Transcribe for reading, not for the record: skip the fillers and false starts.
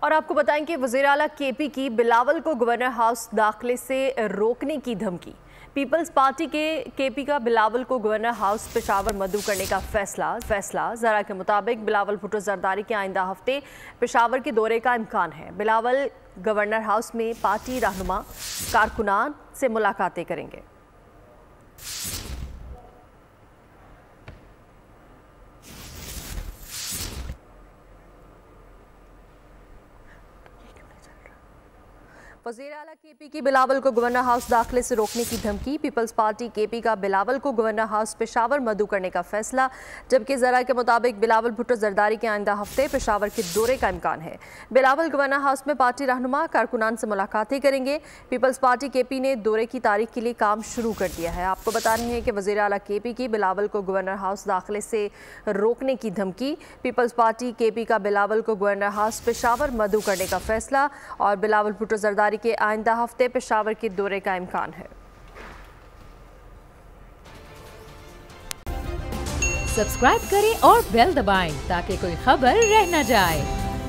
और आपको बताएं कि वज़ीर आला केपी की बिलावल को गवर्नर हाउस दाखिले से रोकने की धमकी। पीपल्स पार्टी के केपी का बिलावल को गवर्नर हाउस पेशावर मदऊ करने का फैसला जरा के मुताबिक बिलावल भुट्टो जरदारी के आइंदा हफ्ते पेशावर के दौरे का इम्कान है। बिलावल गवर्नर हाउस में पार्टी रहनुमा कारकुनान से मुलाकातें करेंगे। वज़ीर आला केपी की बिलावल को गवर्नर हाउस दाखिले से रोकने की धमकी। पीपल्स पार्टी केपी का बिलावल को गवर्नर हाउस पेशावर मदऊ करने का फैसला, जबकि जरा के मुताबिक बिलावल भुट्टो जरदारी के आइंदा हफ्ते पेशावर के दौरे का इम्कान है। बिलावल गवर्नर हाउस में पार्टी रहनुमा कारकुनान से मुलाकातें करेंगे। पीपल्स पार्टी केपी ने दौरे की तारीख के लिए काम शुरू कर दिया है। आपको बता रहे हैं कि वज़ीर आला केपी की बिलावल को गवर्नर हाउस दाखिले से रोकने की धमकी। पीपल्स पार्टी केपी का बिलावल को गवर्नर हाउस पेशावर मदऊ करने का फैसला और बिलावल भुट्टो जरदारी के आइंदा हफ्ते पेशावर के दौरे का इम्कान है। सब्सक्राइब करें और बेल दबाएं ताकि कोई खबर रह न जाए।